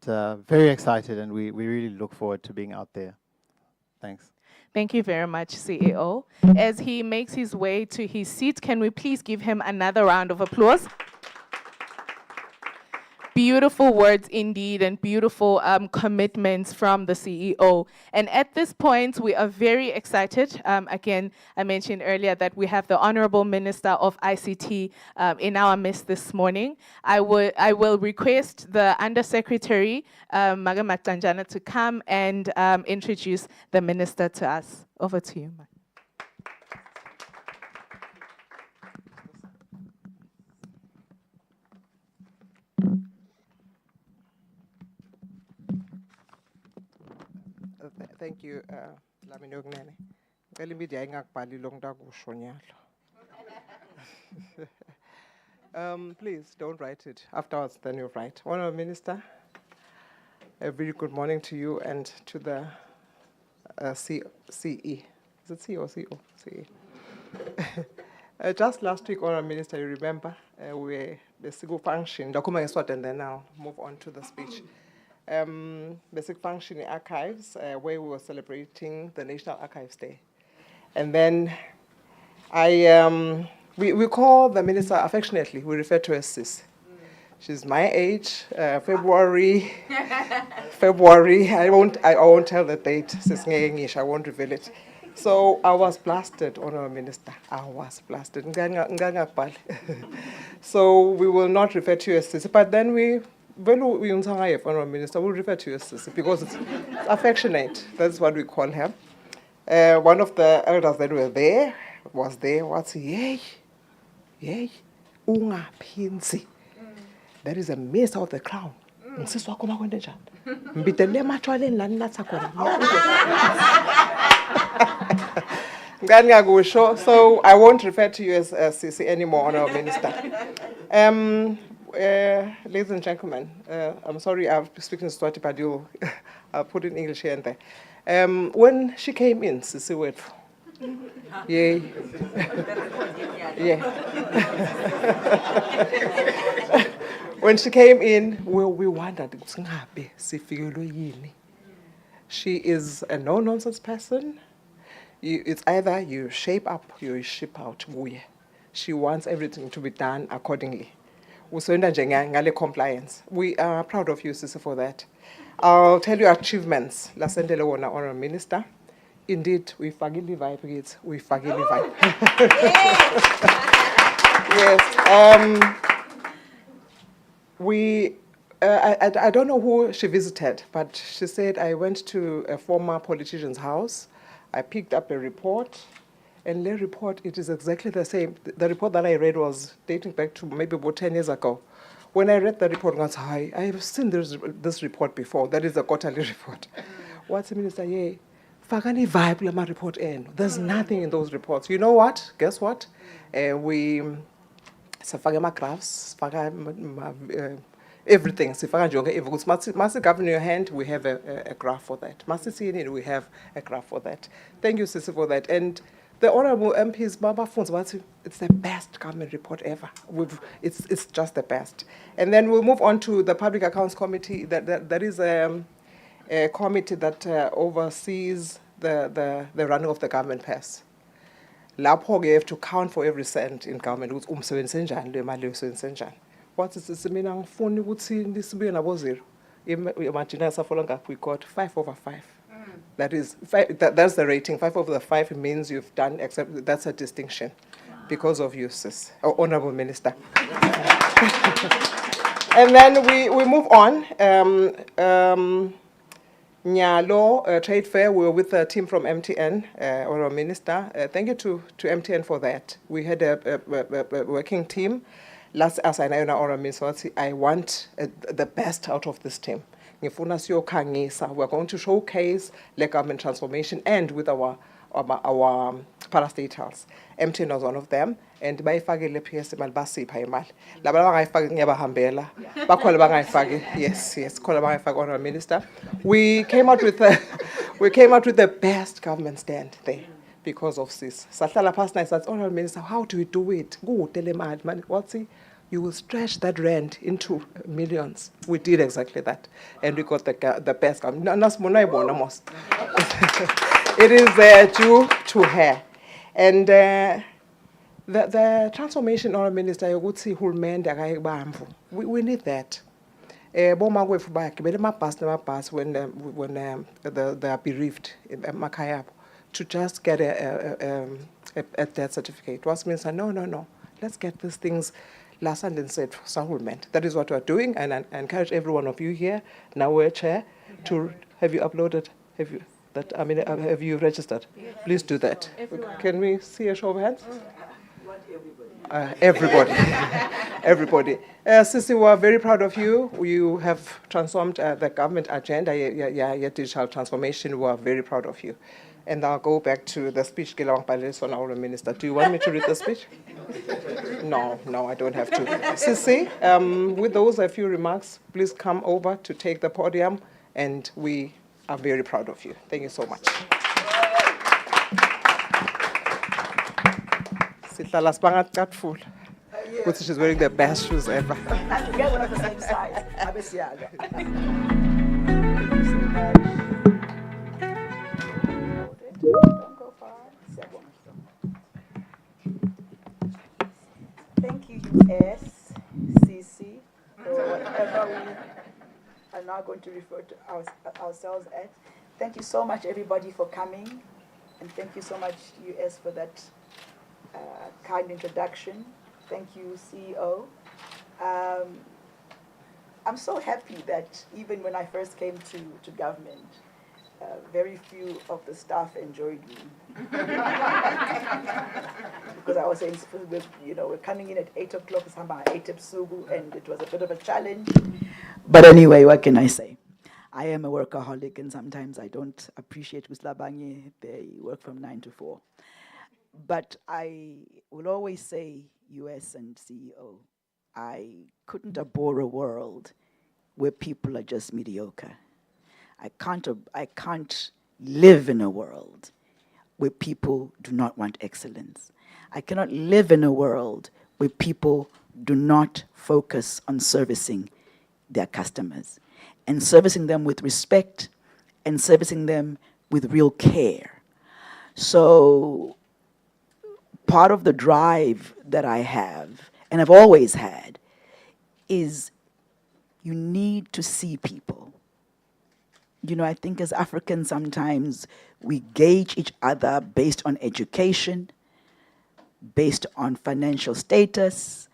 very excited, and we really look forward to being out there. Thanks. Thank you very much, CEO. As he makes his way to his seat, can we please give him another round of applause? beautiful words indeed, and beautiful commitments from the CEO. And at this point, we are very excited. Again, I mentioned earlier that we have the Honourable Minister of ICT in our midst this morning. I will request the Undersecretary, Maga Maktanjana, to come and introduce the Minister to us. Over to you, Ma. Thank you, Lamini Ognene. Ngale media ingakubhali lonke kusho nyalo. Please don't write it. Afterwards, then you write. Honourable Minister, a very good morning to you and to the CE. Is it CE or CO? CE. Just last week, Honourable Minister, you remember, we the SIGO function, document is what, and then now move on to the speech. Basic Functioning Archives, where we were celebrating the National Archives Day. And then we call the minister affectionately, we refer to her as Sis. She's my age, February, I won't tell the date, Sis English, I won't reveal it. So I was blasted, Honourable Minister, I was blasted. So we will not refer to you as Sis, but then Honourable Minister, we'll refer to you as Sis because it's affectionate. That's what we call her. One of the elders that were there was yay, unga pinsi. That is a miss of the crown. So I won't refer to you as Sisi anymore, Honourable Minister. Ladies and gentlemen, I'm sorry I'm speaking Swati, but I'll put in English here and there. When she came in, Sisi went, yeah. When she came in, we wondered, she is a no-nonsense person. It's either you shape up or you ship out. She wants everything to be done accordingly. Compliance. We are proud of you, Sisi, for that. I'll tell you achievements. Honourable Minister. Indeed, we fagili vibe. We fagili vibe. Yes. I don't know who she visited, but she said, I went to a former politician's house. I picked up a report. And the report, it is exactly the same. The report that I read was dating back to maybe about 10 years ago. When I read the report, I was I have seen this report before. That is the quarterly report. What's the minister? Yeah, Fakani vibe lama report in. There's nothing in those reports. You know what? Guess what? We Safagama graphs, everything. Must govern your hand, we have a graph for that. Must see it, we have a graph for that. Thank you, Sisi, for that. And the Honourable MPs, Baba Phones, it's the best government report ever. It's just the best. And then we'll move on to the Public Accounts Committee. That is a committee that oversees the running of the government purse. Lapho you have to count for every cent in government. What is this? I mean, I'm phone this be an zero. Imagine we got 5 over 5. That is that's the rating. 5 over 5 means you've done, except that's a distinction because of uses. Honourable Minister. And then we move on. Nyalo Trade Fair, we were with a team from MTN, Honourable Minister. Thank you to MTN for that. We had a working team. Last as I know, Honourable Minister, I want the best out of this team. We're going to showcase the government transformation and with our parastatals. MTN was one of them, and by fagile PS Malbasi Paimal. Yes, Honourable Minister. We came out with the best government stand there because of this. Satlala past night said, Honourable Minister, how do we do it? Go tell him, man, what's it? You will stretch that rent into millions. We did exactly that. And we got the best government. It is due to her. And the transformation, Honourable Minister, you would see we need that. Bomagwefu bayagibela amabhasi when they are bereaved emakhaya abo, to just get a death certificate. Was means no. Let's get these things last and said settlement. That is what we are doing, and I encourage every one of you here. Now we're chair to have you uploaded. Have you registered? Please do that. Can we see a show of hands? Everybody. Everybody. Sisi, we are very proud of you. You have transformed the government agenda, your digital transformation. We are very proud of you. And I'll go back to the speech given by the Honourable Minister. Do you want me to read the speech? No, I don't have to. Sisi, with those a few remarks, please come over to take the podium, and we are very proud of you. Thank you so much. Sihlala sibangacathula ukuthi she's wearing the best shoes ever. Thank you, US, CC, or whatever we are now going to refer to ourselves as. Thank you so much, everybody, for coming. And thank you so much, US, for that kind introduction. Thank you, CEO. I'm so happy that even when I first came to government, very few of the staff enjoyed me. Because I was saying, we're coming in at 8 o'clock, and it was a bit of a challenge. But anyway, what can I say? I am a workaholic, and sometimes I don't appreciate Uslabanye. They work from 9 to 4. But I will always say, US and CEO, I couldn't abhor a world where people are just mediocre. I can't live in a world where people do not want excellence. I cannot live in a world where people do not focus on servicing their customers and servicing them with respect and servicing them with real care. So part of the drive that I have, and I've always had, is you need to see people. I think as Africans sometimes we gauge each other based on education, based on financial status,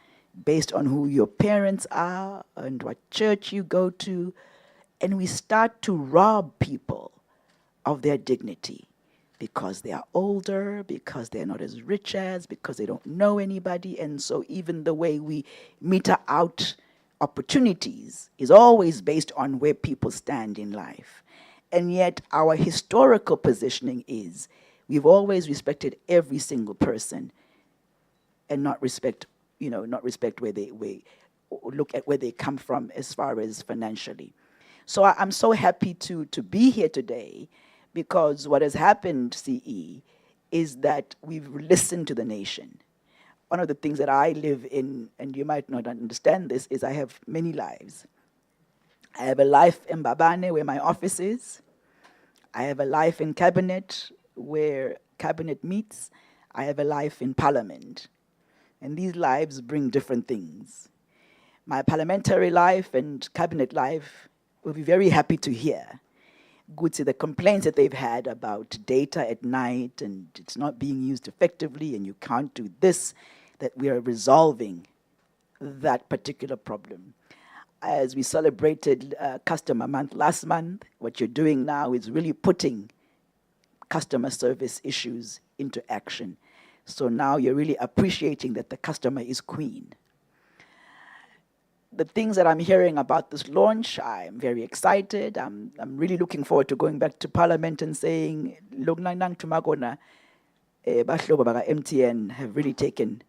based on who your parents are and what church you go to, and we start to rob people of their dignity because they are older, because they're not as rich as, because they don't know anybody, and so even the way we meter out opportunities is always based on where people stand in life. And yet our historical positioning is we've always respected every single person and not respect where they look at where they come from as far as financially. So I'm so happy to be here today, because what has happened, CE, is that we've listened to the nation. One of the things that I live in, and you might not understand this, is I have many lives. I have a life in Mbabane, where my office is. I have a life in cabinet, where cabinet meets. I have a life in parliament. And these lives bring different things. My parliamentary life and cabinet life will be very happy to hear. Good to the complaints that they've had about data at night and it's not being used effectively and you can't do this, that we are resolving that particular problem. As we celebrated Customer Month last month, what you're doing now is really putting customer service issues into action. So now you're really appreciating that the customer is queen. The things that I'm hearing about this launch, I'm very excited. I'm really looking forward to going back to Parliament and saying, MTN have really taken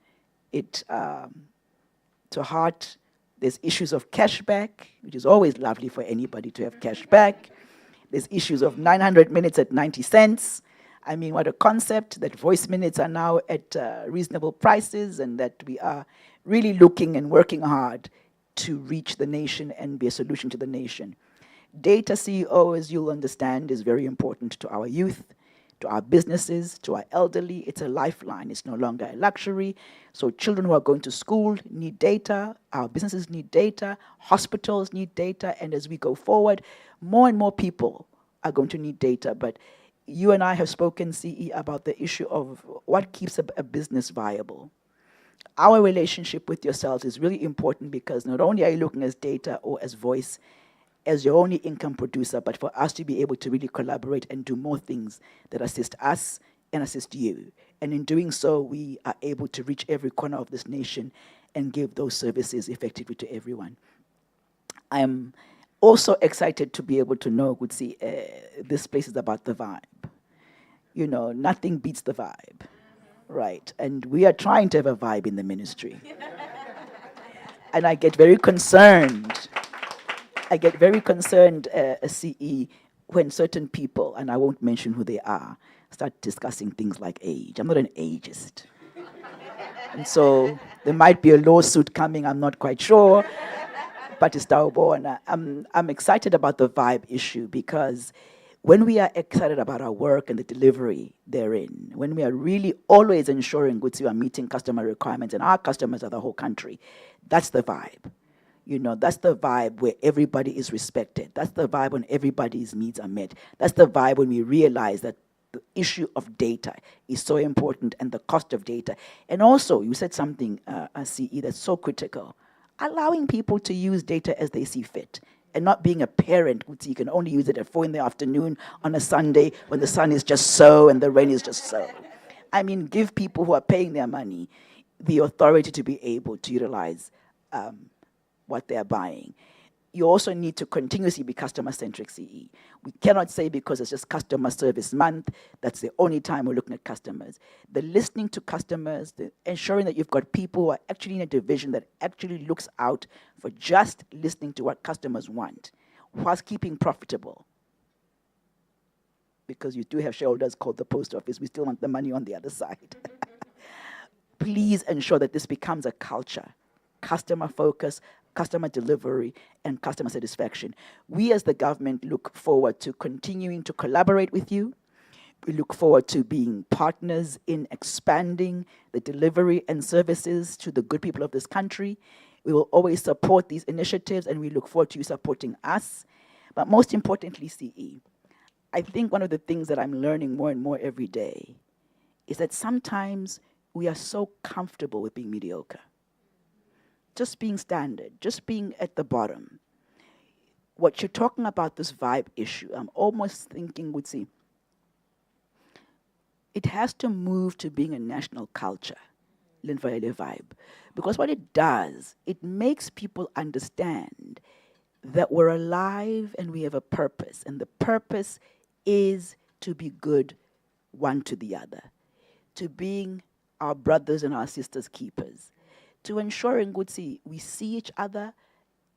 it to heart. There's issues of cashback, which is always lovely for anybody to have cashback. There's issues of 900 minutes at 90 cents. I mean, what a concept, that voice minutes are now at reasonable prices, and that we are really looking and working hard to reach the nation and be a solution to the nation. Data, CEO, as you'll understand, is very important to our youth, to our businesses, to our elderly. It's a lifeline. It's no longer a luxury. So children who are going to school need data. Our businesses need data. Hospitals need data. And as we go forward, more and more people are going to need data. But you and I have spoken, CE, about the issue of what keeps a business viable. Our relationship with yourselves is really important because not only are you looking as data or as voice, as your only income producer, but for us to be able to really collaborate and do more things that assist us and assist you. And in doing so, we are able to reach every corner of this nation and give those services effectively to everyone. I'm also excited to be able to know, Gutsi, this place is about the vibe. You know, nothing beats the vibe, right? And we are trying to have a vibe in the ministry. And I get very concerned. CE, when certain people, and I won't mention who they are, start discussing things like age. I'm not an ageist. And so there might be a lawsuit coming, I'm not quite sure. But it's Taubo, and I'm excited about the vibe issue because when we are excited about our work and the delivery therein, when we are really always ensuring goods we are meeting customer requirements, and our customers are the whole country, that's the vibe. You know, that's the vibe where everybody is respected. That's the vibe when everybody's needs are met. That's the vibe when we realize that the issue of data is so important and the cost of data. And also, you said something, CE, that's so critical. Allowing people to use data as they see fit and not being a parent, you can only use it at 4 p.m. on a Sunday when the sun is just so and the rain is just so. I mean, give people who are paying their money the authority to be able to utilize what they're buying. You also need to continuously be customer-centric, CE. We cannot say because it's just customer service month, that's the only time we're looking at customers. The listening to customers, the ensuring that you've got people who are actually in a division that actually looks out for just listening to what customers want, whilst keeping profitable. Because you do have shareholders called the post office, we still want the money on the other side. Please ensure that this becomes a culture, customer focus, customer delivery, and customer satisfaction. We as the government look forward to continuing to collaborate with you. We look forward to being partners in expanding the delivery and services to the good people of this country. We will always support these initiatives, and we look forward to you supporting us. But most importantly, CE, I think one of the things that I'm learning more and more every day is that sometimes we are so comfortable with being mediocre. Just being standard, just being at the bottom. What you're talking about, this vibe issue, I'm almost thinking, would see, it has to move to being a national culture, Linvaele vibe. Because what it does, it makes people understand that we're alive and we have a purpose, and the purpose is to be good one to the other, to being our brothers and our sisters' keepers, to ensuring we see each other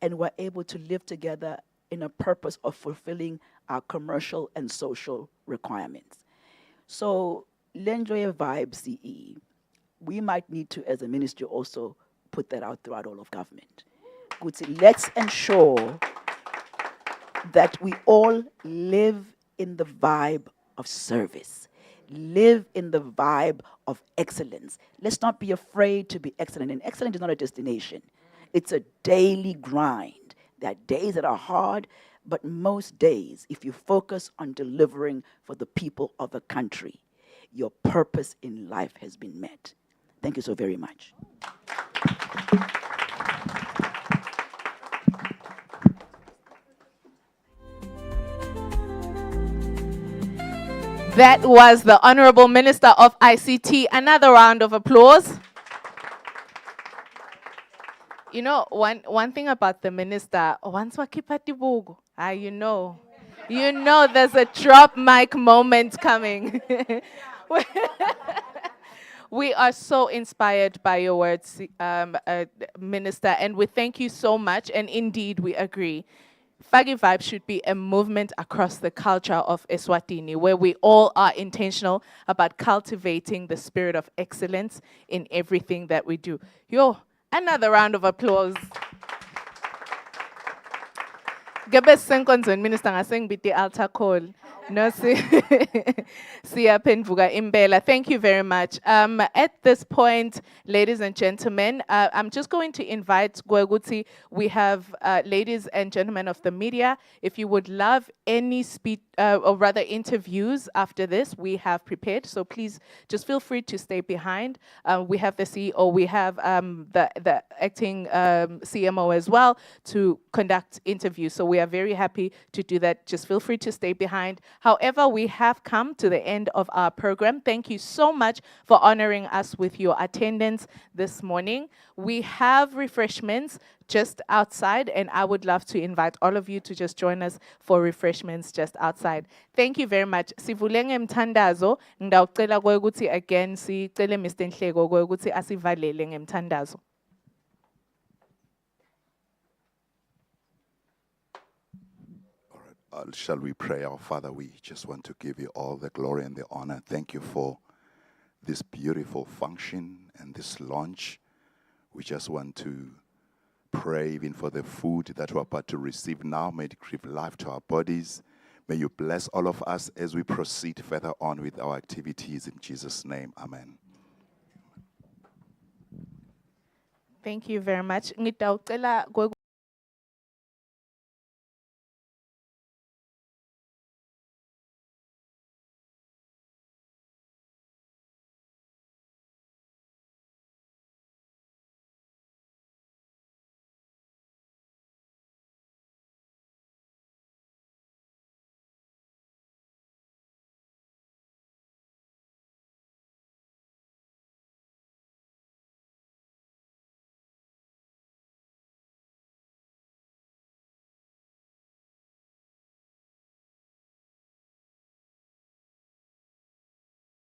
and we're able to live together in a purpose of fulfilling our commercial and social requirements. So, Lenjoye Vibe CE, we might need to, as a ministry, also put that out throughout all of government. Let's ensure that we all live in the vibe of service. Live in the vibe of excellence. Let's not be afraid to be excellent. And excellent is not a destination. It's a daily grind. There are days that are hard, but most days, if you focus on delivering for the people of the country, your purpose in life has been met. Thank you so very much. That was the Honourable Minister of ICT. Another round of applause. You know, one thing about the minister, once wakipatibugu, you know there's a drop mic moment coming. We are so inspired by your words, Minister, and we thank you so much, and indeed we agree. Fak'ivibe should be a movement across the culture of Eswatini, where we all are intentional about cultivating the spirit of excellence in everything that we do. Yo, another round of applause. Minister ngaseng biti altar call. No, siyaphendvuka impela. Thank you very much. At this point, ladies and gentlemen, I'm just going to invite Gweguti. We have ladies and gentlemen of the media. If you would love any speech, or rather interviews after this, we have prepared. So please just feel free to stay behind. We have the CEO, we have the acting CMO as well to conduct interviews. So we are very happy to do that. Just feel free to stay behind. However, we have come to the end of our program. Thank you so much for honoring us with your attendance this morning. We have refreshments just outside, and I would love to invite all of you to just join us for refreshments just outside. Thank you very much. Sivulenge mthandazo, ngidawucela ukuthi again sicele Mr. Nhleko ukuthi asivalele ngemthandazo. Shall we pray? Our Father, we just want to give you all the glory and the honor. Thank you for this beautiful function and this launch. We just want to pray even for the food that we're about to receive now. May it give life to our bodies. May you bless all of us as we proceed further on with our activities. In Jesus' name, amen. Thank you very much. Ngidawucela